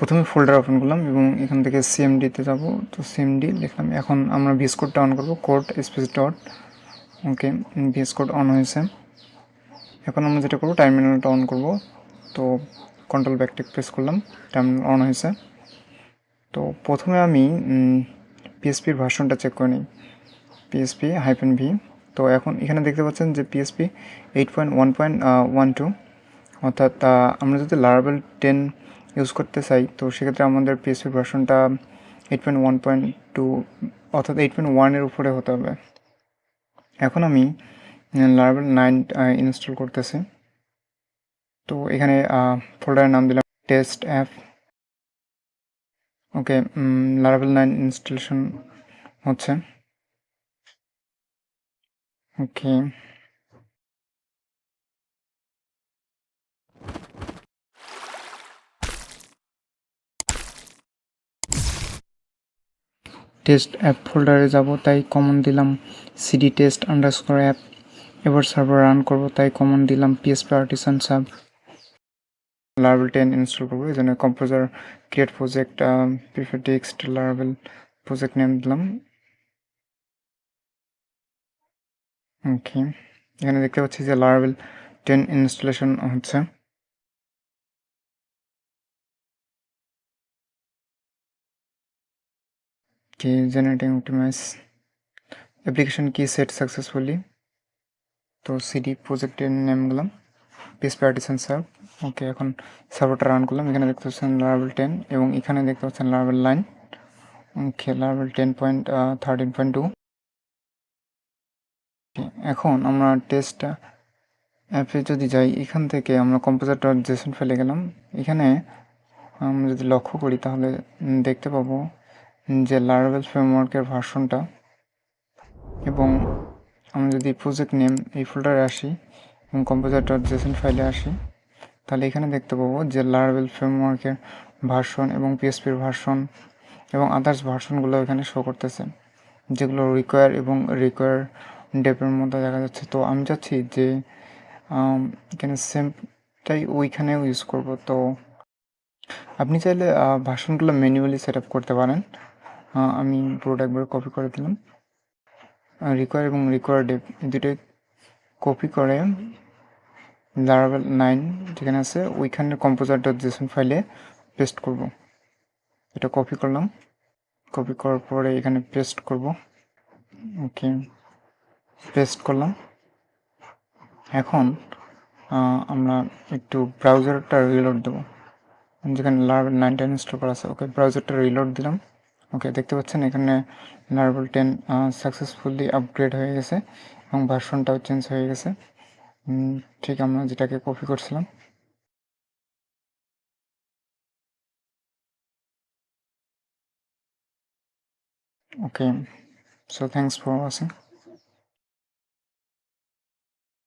প্রথমে folder open করলাম এবং এখান থেকে সিএমডিতে যাব। তো সিএমডি লিখলাম। এখন আমরা ভিএস কোডটা অন করব, code space dot. Okay, VS code on হয়েছে। এখন আমরা যেটা করবো, টার্মিনালটা অন করব। তো কন্ট্রোল ব্যাকটিক প্রেস করলাম, টার্মিনাল অন হয়েছে। তো প্রথমে আমি পিএসপির ভার্সনটা চেক করে নিই, PHP-v। তো এখন এখানে দেখতে পাচ্ছেন যে PHP 8.1.12, অর্থাৎ আমরা যদি Laravel 10 ইউজ করতে চাই তো সেক্ষেত্রে আমাদের PHP ভার্সনটা 8.1.2 অর্থাৎ 8.1 এর উপরে হতে হবে। এখন আমি Laravel 9 ইনস্টল করতেছি। তো এখানে ফোল্ডারের নাম দিলাম টেস্ট অ্যাপ। ওকে, Laravel 9 ইনস্টলেশন হচ্ছে। ওকে, টেস্ট অ্যাপ ফোল্ডারে যাব, তাই কমন দিলাম cd test আন্ডারস্কোর অ্যাপ। এবার সার্ভার রান করব, তাই কমন দিলাম PHP artisan sub। Laravel 10 install করবো, এই জন্য composer create project prefer text Laravel project name দিলাম। ওকে, এখানে দেখতে পাচ্ছি যে Laravel 10 ইনস্টলেশন হচ্ছে। কি জেনারেটিং অপটিমাইজ অ্যাপ্লিকেশন কি সেট সাকসেসফুলি। তো সিডি প্রজেক্টের নেম দিলাম PHP artisan sub। ওকে, এখন সার্ভারটা রান করলাম। এখানে দেখতে পাচ্ছেন Laravel 10 এবং এখানে দেখতে পাচ্ছেন Laravel 9। ওকে, Laravel 10.13.2। এখন আমরা টেস্ট অ্যাপে যদি যাই, এখান থেকে আমরা কম্পোজার ডট জেসন ফাইলে গেলাম। এখানে আমরা যদি লক্ষ্য করি তাহলে দেখতে পাবো যে Laravel ফ্রেমওয়ার্কের ভার্সনটা, এবং আমরা যদি প্রজেক্ট নেম এই ফোল্ডারে আসি এবং কম্পোজার ডট জেসন ফাইলে আসি, তাহলে এখানে দেখতে পাবো যে Laravel ফ্রেমওয়ার্কের ভার্সন এবং PHPর ভার্সন এবং আদার্স ভার্সনগুলো এখানে শো করতেছে, যেগুলো রিকোয়ার এবং রিকোয়ার ডেপের মধ্যে দেখা যাচ্ছে। তো আমি চাচ্ছি যে এখানে সেমটাই ওইখানেও ইউজ করব। তো আপনি চাইলে ভার্সনগুলো ম্যানুয়ালি সেট আপ করতে পারেন। আমি পুরোটা একবার কপি করে দিলাম, রিকোয়ার এবং রিকোয়ার ডেপ এই দুটোই কপি করে Laravel 9 যেখানে আছে ওইখানে কম্পোজার ডট জেসন ফাইলে পেস্ট করব। এটা কপি করলাম, কপি করার পরে এখানে পেস্ট করব। ওকে, পেস্ট করলাম। এখন আমরা একটু ব্রাউজারটা রিলোড দেবো, যেখানে Laravel 9 ইনস্টল করা আছে। ওকে, ব্রাউজারটা রিলোড দিলাম। ওকে, দেখতে পাচ্ছেন এখানে Laravel 10 সাকসেসফুলি আপগ্রেড হয়ে গেছে এবং ভার্সনটাও চেঞ্জ হয়ে গেছে, ঠিক আমরা যেটাকে কপি করছিলাম। ওকে, so thanks for watching.